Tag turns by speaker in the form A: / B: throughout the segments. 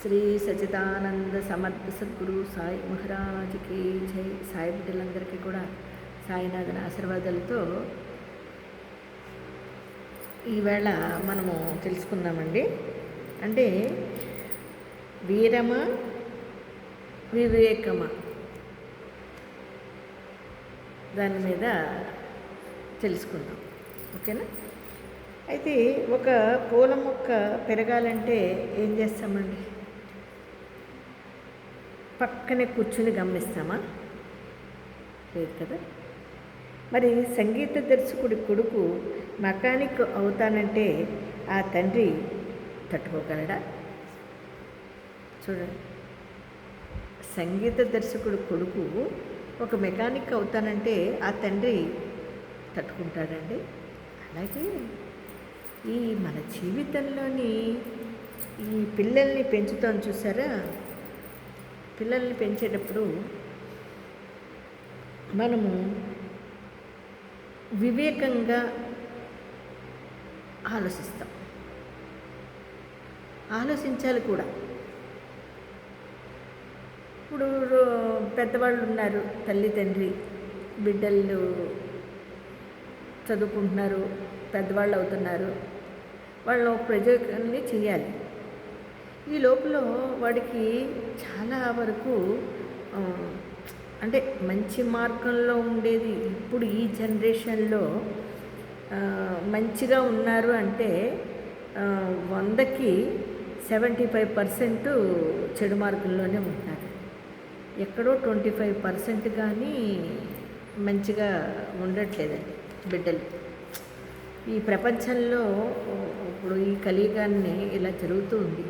A: శ్రీ సచిదానంద సమర్థ సద్గురు సాయి మహారాజ్కి జై. సాయి బిడ్డలందరికీ కూడా సాయినాథన ఆశీర్వాదాలతో ఈవేళ మనము తెలుసుకుందామండి. అంటే వీరమా వివేకమా దాని మీద తెలుసుకుందాం, ఓకేనా? అయితే ఒక పూల మొక్క పెరగాలంటే ఏం చేస్తామండి? పక్కనే కూర్చుని గమనిస్తామా? లేదు కదా. మరి సంగీత దర్శకుడి కొడుకు మెకానిక్ అవుతానంటే ఆ తండ్రి తట్టుకోగలడా? చూడండి, సంగీత దర్శకుడి కొడుకు ఒక మెకానిక్ అవుతానంటే ఆ తండ్రి తట్టుకుంటాడండి? అలాగే ఈ మన జీవితంలోని ఈ పిల్లల్ని పెంచుతాం చూసారా? పిల్లల్ని పెంచేటప్పుడు మనము వివేకంగా ఆలోచించాలి కూడా. ఇప్పుడు పెద్దవాళ్ళు ఉన్నారు, తల్లి తండ్రి, బిడ్డలు చదువుకుంటున్నారు, పెద్దవాళ్ళు అవుతున్నారు, వాళ్ళు ప్రయోగాన్ని చేయాలి. ఈ లోపల వాడికి చాలా వరకు అంటే మంచి మార్గంలో ఉండేది ఇప్పుడు ఈ జనరేషన్లో మంచిగా ఉన్నారు అంటే 100కి 75% చెడు మార్గంలోనే ఉంటున్నారు. ఎక్కడో 25% కానీ మంచిగా ఉండట్లేదండి బిడ్డలు. ఈ ప్రపంచంలో ఇప్పుడు ఈ కలియుగాన్ని ఇలా జరుగుతూ ఉంది.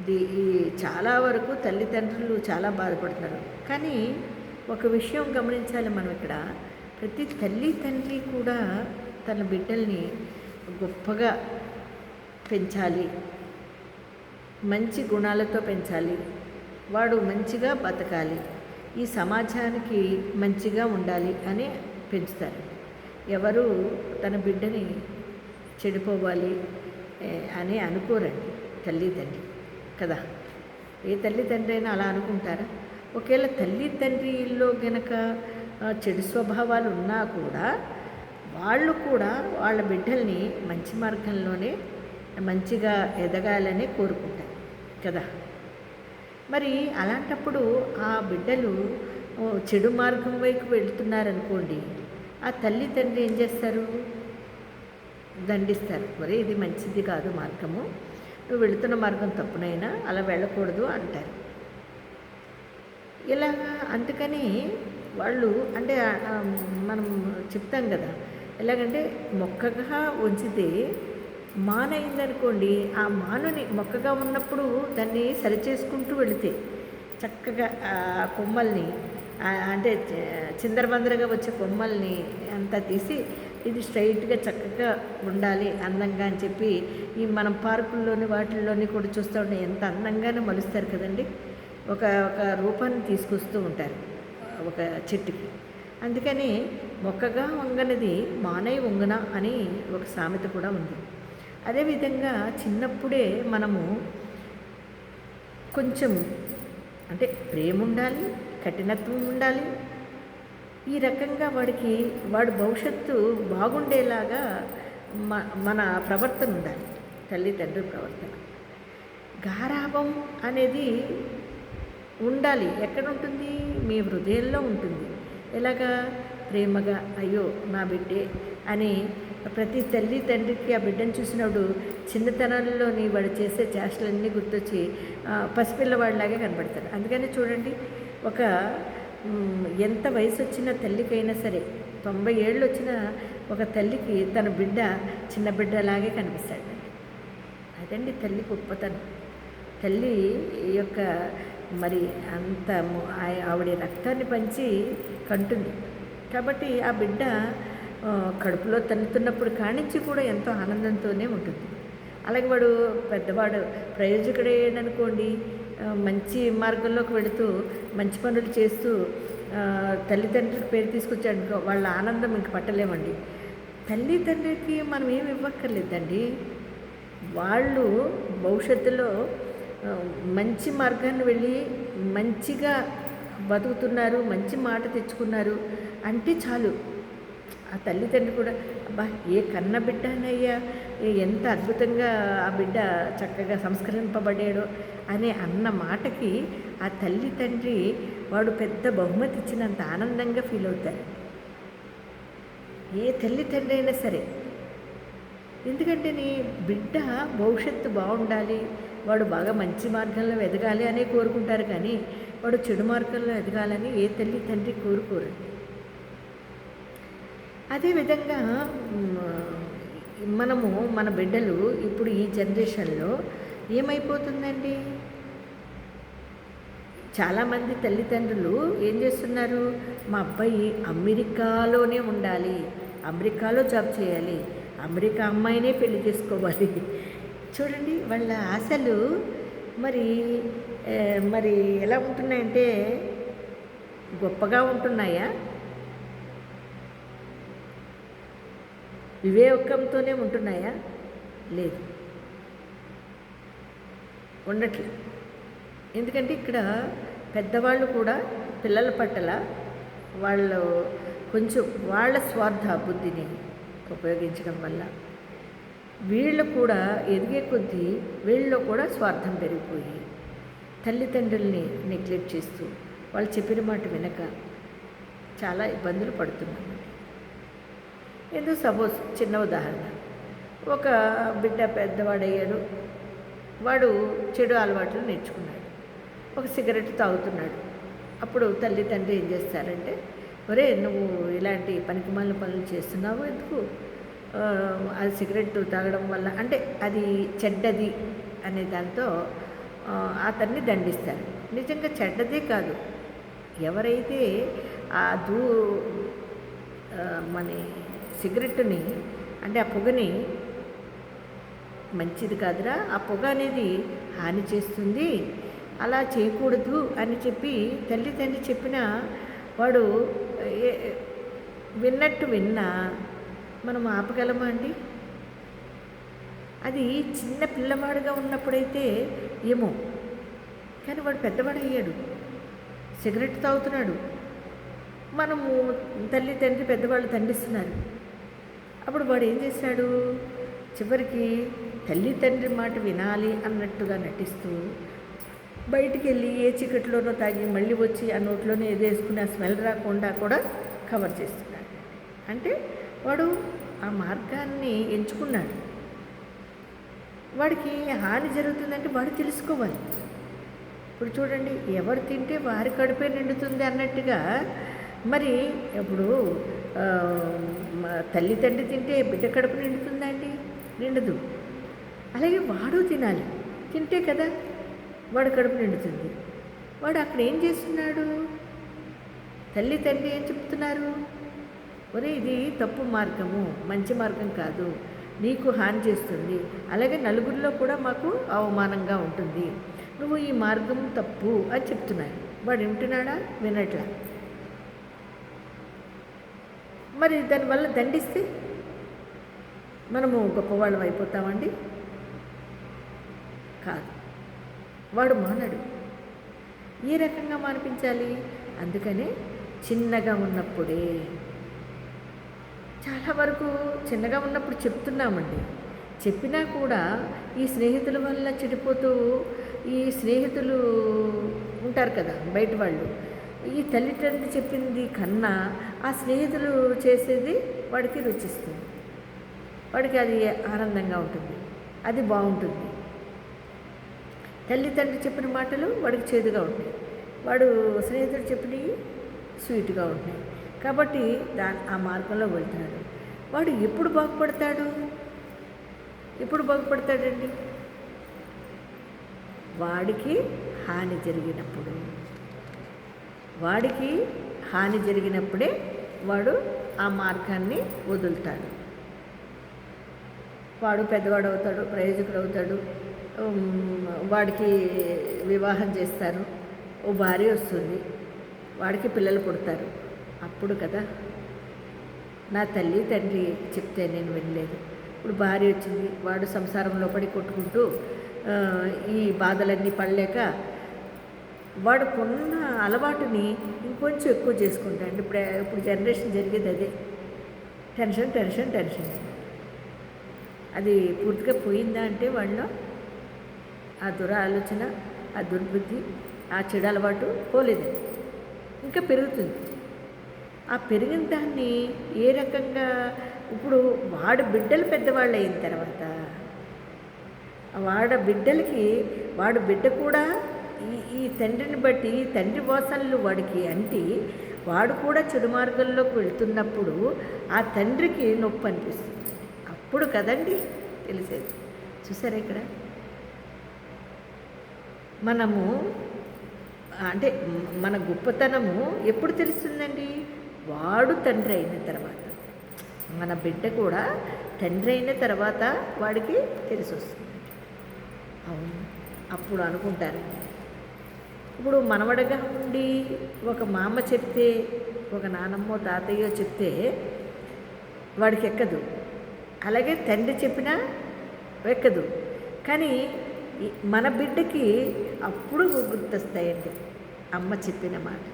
A: ఈ చాలా వరకు తల్లిదండ్రులు చాలా బాధపడుతున్నారు. కానీ ఒక విషయం గమనించాలి మనం ఇక్కడ, ప్రతి తల్లి తండ్రి కూడా తన బిడ్డల్ని గొప్పగా పెంచాలి, మంచి గుణాలతో పెంచాలి, వాడు మంచిగా బతకాలి, ఈ సమాజానికి మంచిగా ఉండాలి అని పెంచుతారు. ఎవరు తన బిడ్డని చెడిపోవాలి అని అనుకోరండి తల్లిదండ్రి కదా. ఏ తల్లిదండ్రి అయినా అలా అనుకుంటారా? ఒకవేళ తల్లిదండ్రిలో గనక చెడు స్వభావాలు ఉన్నా కూడా వాళ్ళు కూడా వాళ్ళ బిడ్డల్ని మంచి మార్గంలోనే మంచిగా ఎదగాలని కోరుకుంటారు కదా. మరి అలాంటప్పుడు ఆ బిడ్డలు చెడు మార్గం వైపు వెళ్తున్నారనుకోండి, ఆ తల్లి తండ్రి ఏం చేస్తారు? దండిస్తారు. మరి ఇది మంచిది కాదు మార్గము, నువ్వు వెళుతున్న మార్గం తప్పునైనా అలా వెళ్ళకూడదు అంటారు. ఇలాగా అందుకని వాళ్ళు అంటే మనం చెప్తాం కదా, ఎలాగంటే మొక్కగా ఉంచితే మానైందనుకోండి, ఆ మానుని మొక్కగా ఉన్నప్పుడు దాన్ని సరిచేసుకుంటూ వెళితే చక్కగా కొమ్మల్ని అంటే చిందరబందరగా వచ్చే కొమ్మల్ని అంతా తీసి ఇది స్ట్రైట్గా చక్కగా ఉండాలి అందంగా అని చెప్పి ఈ మనం పార్కుల్లోని వాటిల్లోని కూడా చూస్తూ ఉంటే ఎంత అందంగానే మలుస్తారు కదండి. ఒక రూపాన్ని తీసుకొస్తూ ఉంటారు ఒక చెట్టుకి. అందుకని మొక్కగా వంగనిది మానై వంగన అని ఒక సామెత కూడా ఉంది. అదేవిధంగా చిన్నప్పుడే మనము కొంచెం అంటే ప్రేమ ఉండాలి, కఠినత్వం ఉండాలి. ఈ రకంగా వాడి భవిష్యత్తు బాగుండేలాగా మన ప్రవర్తన ఉండాలి, తల్లిదండ్రుల ప్రవర్తన. గారాబం అనేది ఉండాలి. ఎక్కడ ఉంటుంది? మీ హృదయంలో ఉంటుంది. ఎలాగా? ప్రేమగా అయ్యో నా బిడ్డే అని ప్రతి తల్లి తండ్రికి ఆ బిడ్డను చూసినప్పుడు చిన్నతనంలోని వాడు చేసే చేష్టలన్నీ గుర్తొచ్చి పసిపిల్లవాడిలాగే కనబడతాడు. అందుకని చూడండి, ఒక ఎంత వయసు వచ్చిన తల్లికైనా సరే, 90 ఏళ్ళు వచ్చిన ఒక తల్లికి తన బిడ్డ చిన్న బిడ్డలాగే కనిపిస్తాడండి. అదండి తల్లి గొప్పతనం. తల్లి యొక్క మరి అంత ఆవిడ రక్తాన్ని పంచి కంటుంది కాబట్టి ఆ బిడ్డ కడుపులో తన్నుతున్నప్పుడు కానించి కూడా ఎంతో ఆనందంతోనే ఉంటుంది. అలాగే వాడు పెద్దవాడు ప్రయోజకుడేననుకోండి, మంచి మార్గంలోకి వెళుతూ మంచి పనులు చేస్తూ తల్లిదండ్రులకు పేరు తీసుకొచ్చాడు, వాళ్ళ ఆనందం ఇంక పట్టలేమండి. తల్లిదండ్రులకి మనం ఏమి ఇవ్వక్కర్లేదండి. వాళ్ళు భవిష్యత్తులో ఆ, మంచి మార్గాన్ని వెళ్ళి మంచిగా బతుకుతున్నారు, మంచి మాట తెచ్చుకున్నారు అంటే చాలు. ఆ తల్లిదండ్రులు కూడా అబ్బా ఏ కన్న బిడ్డనయ్యా, ఎంత అద్భుతంగా ఆ బిడ్డ చక్కగా సంస్కరింపబడాడో అనే అన్న మాటకి ఆ తల్లి తండ్రి వాడు పెద్ద బహుమతి ఇచ్చినంత ఆనందంగా ఫీల్ అవుతారు, ఏ తల్లి తండ్రి అయినా సరే. ఎందుకంటే నీ బిడ్డ భవిష్యత్తు బాగుండాలి, వాడు బాగా మంచి మార్గంలో ఎదగాలి అని కోరుకుంటారు, కానీ వాడు చెడు మార్గంలో ఎదగాలని ఏ తల్లి తండ్రి కోరుకోరు. అదేవిధంగా మనము మన బిడ్డలు ఇప్పుడు ఈ జనరేషన్లో ఏమైపోతుందండి, చాలామంది తల్లిదండ్రులు ఏం చేస్తున్నారు, మా అబ్బాయి అమెరికాలోనే ఉండాలి, అమెరికాలో జాబ్ చేయాలి, అమెరికా అమ్మాయినే పెళ్లి చేసుకోవాలి. చూడండి వాళ్ళ ఆశలు మరి మరి ఎలా ఉంటున్నాయంటే గొప్పగా ఉంటున్నాయా, వివేకంతోనే ఉంటున్నాయా? లేదు, ఉండట్లేదు. ఎందుకంటే ఇక్కడ పెద్దవాళ్ళు కూడా పిల్లల పట్ల వాళ్ళు కొంచెం వాళ్ళ స్వార్థ బుద్ధిని ఉపయోగించడం వల్ల వీళ్ళు కూడా ఎదిగే కొద్దీ వీళ్ళలో కూడా స్వార్థం పెరిగిపోయి తల్లిదండ్రుల్ని నెగ్లెక్ట్ చేస్తూ వాళ్ళు చెప్పిన మాట వినక చాలా ఇబ్బందులు పడుతున్నాం. ఏదో సపోజ్ చిన్న ఉదాహరణ, ఒక బిడ్డ పెద్దవాడయ్యాడు, వాడు చెడు అలవాట్లు నేర్చుకున్నాడు, ఒక సిగరెట్ తాగుతున్నాడు. అప్పుడు తల్లి తండ్రి ఏం చేస్తారంటే, ఒరే నువ్వు ఇలాంటి పనికిమాలిన పనులు చేస్తున్నావు ఎందుకు, అది సిగరెట్ తాగడం వల్ల అంటే అది చెడ్డది అనే దాంతో అతన్ని దండిస్తారు. నిజంగా చెడ్డదే కాదు, ఎవరైతే ఆ మన సిగరెట్ని అంటే ఆ పొగని మంచిది కాదురా, ఆ పొగ అనేది హాని చేస్తుంది, అలా చేయకూడదు అని చెప్పి తల్లిదండ్రి చెప్పినా వాడు విన్నట్టు విన్నా మనం ఆపగలమా అండి? అది చిన్న పిల్లవాడుగా ఉన్నప్పుడైతే ఏమో, కానీ వాడు పెద్దవాడు అయ్యాడు, సిగరెట్ తాగుతున్నాడు, మనము తల్లి తండ్రి పెద్దవాళ్ళు దండిస్తున్నారు. అప్పుడు వాడు ఏం చేశాడు, చివరికి తల్లి తండ్రి మాట వినాలి అన్నట్టుగా నటిస్తూ బయటికి వెళ్ళి ఏ చీకట్లోనో తాగి మళ్ళీ వచ్చి ఆ నోట్లోనే ఏదేసుకుని ఆ స్మెల్ రాకుండా కూడా కవర్ చేస్తున్నాడు. అంటే వాడు ఆ మార్గాన్ని ఎంచుకున్నాడు. వాడికి హాని జరుగుతుందంటే వాడు తెలుసుకోవాలి. ఇప్పుడు చూడండి, ఎవరు తింటే వారి కడుపే నిండుతుంది అన్నట్టుగా, మరి ఇప్పుడు తల్లి తండ్రి తింటే బిడ్డ కడుపు నిండుతుందా అండి? నిండదు. అలాగే వాడు తినాలి, తింటే కదా వాడు కడుపు నిండుతుంది. వాడు అక్కడ ఏం చేస్తున్నాడు, తల్లి తండ్రి ఏం చెప్తున్నారు, ఒరే ఇది తప్పు మార్గము, మంచి మార్గం కాదు, నీకు హాని చేస్తుంది, అలాగే నలుగురిలో కూడా మాకు అవమానంగా ఉంటుంది, నువ్వు ఈ మార్గం తప్పు అని చెప్తున్నారు. వాడు వింటున్నాడా? వినట్లా. మరి దానివల్ల దండిస్తే మనము గొప్పవాళ్ళం అయిపోతామండి? కాదు, వాడు మానడు. ఏ రకంగా మానిపించాలి? అందుకనే చిన్నగా ఉన్నప్పుడే, చాలా వరకు చిన్నగా ఉన్నప్పుడు చెప్తున్నామండి, చెప్పినా కూడా ఈ స్నేహితుల వల్ల చెడిపోతూ, ఈ స్నేహితులు ఉంటారు కదా బయట వాళ్ళు, ఈ తల్లిదండ్రులు చెప్పింది కన్నా ఆ స్నేహితులు చేసేది వాడికి రుచిస్తుంది, వాడికి అది ఆనందంగా ఉంటుంది, అది బాగుంటుంది. తల్లిదండ్రులు చెప్పిన మాటలు వాడికి చేదుగా ఉంటాయి, వాడు స్నేహితుడు చెప్పినవి స్వీట్గా ఉంటాయి. కాబట్టి ఆ మార్గంలో వెళ్తున్నాడు. వాడు ఎప్పుడు బాగుపడతాడు? ఎప్పుడు బాగుపడతాడండి? వాడికి హాని జరిగినప్పుడు. వాడికి హాని జరిగినప్పుడే వాడు ఆ మార్గాన్ని వదులుతాడు. వాడు పెద్దవాడు అవుతాడు, ప్రయోజకుడు అవుతాడు, వాడికి వివాహం చేస్తారు, ఓ భార్య వస్తుంది, వాడికి పిల్లలు పుడతారు. అప్పుడు కదా నా తల్లి తండ్రి చెప్తే నేను వినలేదు, ఇప్పుడు భార్య వచ్చింది, వాడు సంసారంలో పడి కొట్టుకుంటూ ఆ, ఈ బాధలన్నీ పడలేక వాడుకున్న అలవాటుని ఇంకొంచెం ఎక్కువ చేసుకుంటాడు. ఇప్పుడు జనరేషన్ జరిగేది అదే, టెన్షన్ టెన్షన్ టెన్షన్. అది పూర్తిగా పోయిందా అంటే వాళ్ళు ఆ ఆలోచన, ఆ దుర్బుద్ధి, ఆ చెడు అలవాటు పోలేదండి, ఇంకా పెరుగుతుంది. ఆ పెరిగిన దాన్ని ఏ రకంగా ఇప్పుడు వాడు బిడ్డలు పెద్దవాళ్ళు అయిన తర్వాత వాడు బిడ్డ కూడా ఈ తండ్రిని బట్టి తండ్రి వాసనలు వాడికి అంటి వాడు కూడా చెడు మార్గంలోకి వెళ్తున్నప్పుడు ఆ తండ్రికి నొప్పి అనిపిస్తుంది. అప్పుడు కదండి తెలిసేది. చూసారా ఇక్కడ మనము అంటే మన గొప్పతనము ఎప్పుడు తెలుస్తుందండి? వాడు తండ్రి అయిన తర్వాత, మన బిడ్డ కూడా తండ్రి అయిన తర్వాత వాడికి తెలిసి వస్తుంది. అవును, అప్పుడు అనుకుంటారు. ఇప్పుడు మనవడగా ఉండి ఒక మామ చెప్తే, ఒక నానమ్మో తాతయ్యో చెప్తే వాడికి ఎక్కదు, అలాగే తండ్రి చెప్పినా ఎక్కదు. కానీ మన బిడ్డకి అప్పుడు గుర్తొస్తాయండి అమ్మ చెప్పిన మాట,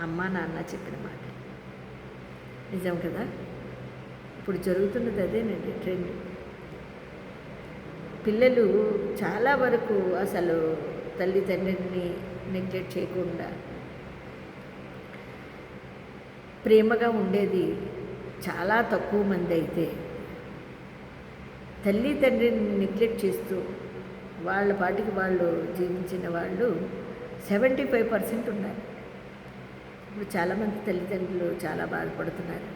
A: అమ్మ నాన్న చెప్పిన మాట. నిజం కదా? ఇప్పుడు జరుగుతున్నది అదేనండి ట్రెండ్. పిల్లలు చాలా వరకు అసలు తల్లిదండ్రులని నెగ్లెక్ట్ చేయకుండా ప్రేమగా ఉండేది చాలా తక్కువ మంది. అయితే తల్లి తండ్రిని నెగ్లెక్ట్ చేస్తూ వాళ్ళ పాటికి వాళ్ళు జీవించిన వాళ్ళు 75% ఉన్నారు. ఇప్పుడు చాలామంది తల్లిదండ్రులు చాలా బాధపడుతున్నారు.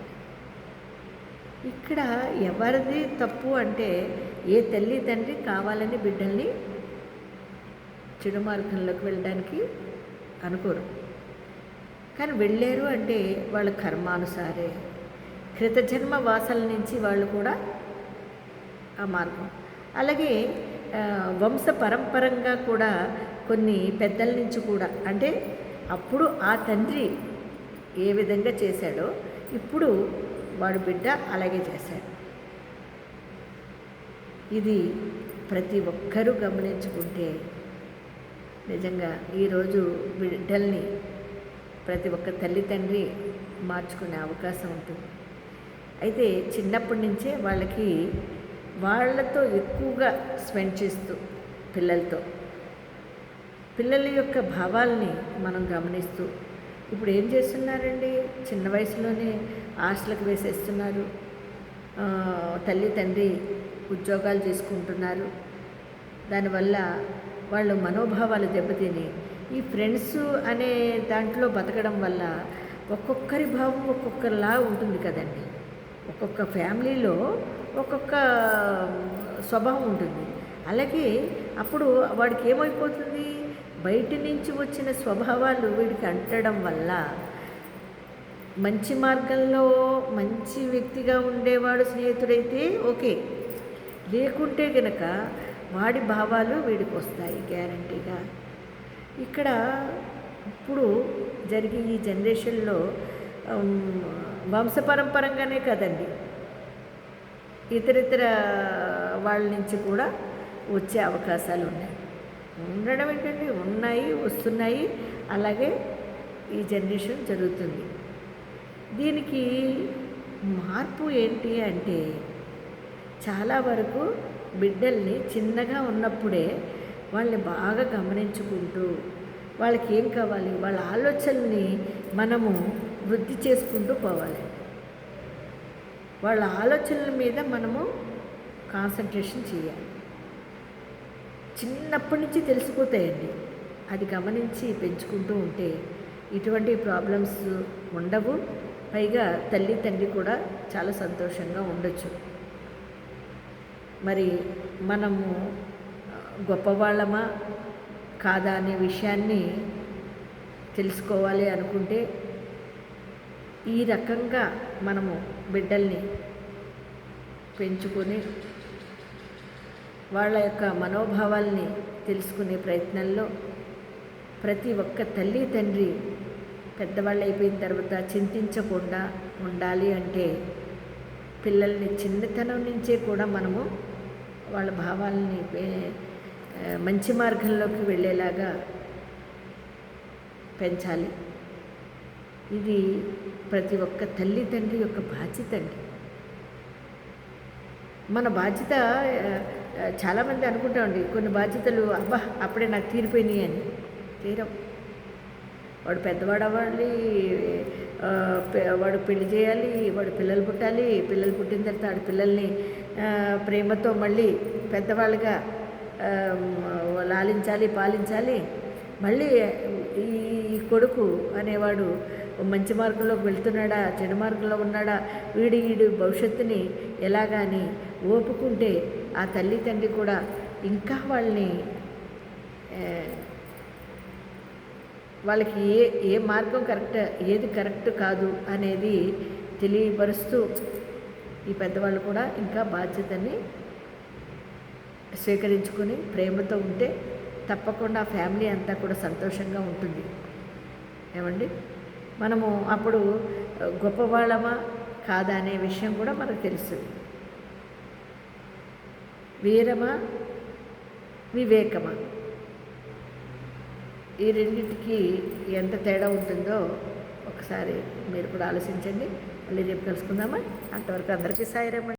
A: ఇక్కడ ఎవరిది తప్పు అంటే ఏ తల్లి తండ్రి కావాలని బిడ్డల్ని చెడు మార్గంలోకి వెళ్ళడానికి అనుకోరు. కానీ వెళ్ళారు అంటే వాళ్ళ కర్మానుసారే, కృతజన్మ వాసల నుంచి వాళ్ళు కూడా ఆ మార్గం. అలాగే వంశ పరంపరంగా కూడా కొన్ని పెద్దల నుంచి కూడా, అంటే అప్పుడు ఆ తండ్రి ఏ విధంగా చేశాడో ఇప్పుడు వాడు బిడ్డ అలాగే చేశాడు. ఇది ప్రతి ఒక్కరూ గమనించుకుంటే నిజంగా ఈరోజు బిడ్డల్ని ప్రతి ఒక్క తల్లి తండ్రి మార్చుకునే అవకాశం ఉంటుంది. అయితే చిన్నప్పటి నుంచే వాళ్ళతో ఎక్కువగా స్పెండ్ చేస్తూ పిల్లల యొక్క భావాల్ని మనం గమనిస్తూ, ఇప్పుడు ఏం చేస్తున్నారండి, చిన్న వయసులోనే హాస్టల్కి వేసేస్తున్నారు, తల్లి తండ్రి ఉద్యోగాలు చేసుకుంటున్నారు. దానివల్ల వాళ్ళు మనోభావాలు దెబ్బతిని ఈ ఫ్రెండ్స్ అనే దాంట్లో బతకడం వల్ల ఒక్కొక్కరి భావం ఒక్కొక్కరిలా ఉంటుంది కదండి. ఒక్కొక్క ఫ్యామిలీలో ఒక్కొక్క స్వభావం ఉంటుంది. అలాగే అప్పుడు వాడికి ఏమైపోతుంది, బయట నుంచి వచ్చిన స్వభావాలు వీడికి అంటడం వల్ల మంచి మార్గంలో మంచి వ్యక్తిగా ఉండేవాడు స్నేహితుడైతే ఓకే, లేకుంటే గనక వాడి భావాలు వీడికి వస్తాయి గ్యారంటీగా. ఇక్కడ ఇప్పుడు జరిగే ఈ జనరేషన్లో వంశపరంపరంగానే కదండి, ఇతరితర వాళ్ళ నుంచి కూడా వచ్చే అవకాశాలు ఉండడం ఏంటంటే ఉన్నాయి, వస్తున్నాయి. అలాగే ఈ జనరేషన్ జరుగుతుంది. దీనికి మార్పు ఏంటి అంటే చాలా వరకు బిడ్డల్ని చిన్నగా ఉన్నప్పుడే వాళ్ళని బాగా గమనించుకుంటూ వాళ్ళకి ఏం కావాలి వాళ్ళ ఆలోచనల్ని మనము వృద్ధి చేసుకుంటూ పోవాలి. వాళ్ళ ఆలోచనల మీద మనము కాన్సన్ట్రేషన్ చేయాలి. చిన్నప్పటి నుంచి తెలిసిపోతాయండి. అది గమనించి పెంచుకుంటూ ఉంటే ఇటువంటి ప్రాబ్లమ్స్ ఉండవు. పైగా తల్లి తండ్రి కూడా చాలా సంతోషంగా ఉండొచ్చు. మరి మనము గొప్పవాళ్ళమా కాదా అనే విషయాన్ని తెలుసుకోవాలి అనుకుంటే ఈ రకంగా మనము బిడ్డల్ని పెంచుకొని వాళ్ళ యొక్క మనోభావాల్ని తెలుసుకునే ప్రయత్నంలో ప్రతి ఒక్క తల్లి తండ్రి పెద్దవాళ్ళు అయిపోయిన తర్వాత చింతించకుండా ఉండాలి. అంటే పిల్లల్ని చిన్నతనం నుంచే కూడా మనము వాళ్ళ భావాలని మంచి మార్గంలోకి వెళ్ళేలాగా పెంచాలి. ఇది ప్రతి ఒక్క తల్లి తండ్రి యొక్క బాధ్యత అండి. మన బాధ్యత చాలామంది అనుకుంటామండి కొన్ని బాధ్యతలు అబ్బా అప్పుడే నాకు తీరిపోయినాయి అని. తీరవు. వాడు పెద్దవాడు అవ్వాలి, వాడు పెళ్లి చేయాలి, వాడు పిల్లలు పుట్టాలి, పిల్లలు పుట్టిన తర్వాత వాడి పిల్లల్ని ప్రేమతో మళ్ళీ పెద్దవాళ్ళుగా లాలించాలి, పాలించాలి. మళ్ళీ ఈ కొడుకు అనేవాడు మంచి మార్గంలోకి వెళ్తున్నాడా, చెడు మార్గంలో ఉన్నాడా, వీడి భవిష్యత్తుని ఎలాగాని ఓపుకుంటే ఆ తల్లి తండ్రి కూడా ఇంకా వాళ్ళకి ఏ మార్గం కరెక్ట్, ఏది కరెక్ట్ కాదు అనేది తెలియపరుస్తూ ఈ పెద్దవాళ్ళు కూడా ఇంకా బాధ్యతని స్వీకరించుకొని ప్రేమతో ఉంటే తప్పకుండా ఫ్యామిలీ అంతా కూడా సంతోషంగా ఉంటుంది. ఏమండి, మనము అప్పుడు గొప్పవాళ్ళమా కాదా అనే విషయం కూడా మనకు తెలుసు. వీరమా వివేకమా, ఈ రెండింటికి ఎంత తేడా ఉంటుందో ఒకసారి మీరు కూడా ఆలోచించండి. మళ్ళీ రేపు కలుసుకుందామా. అంతవరకు అందరికీ సాయిరామ్.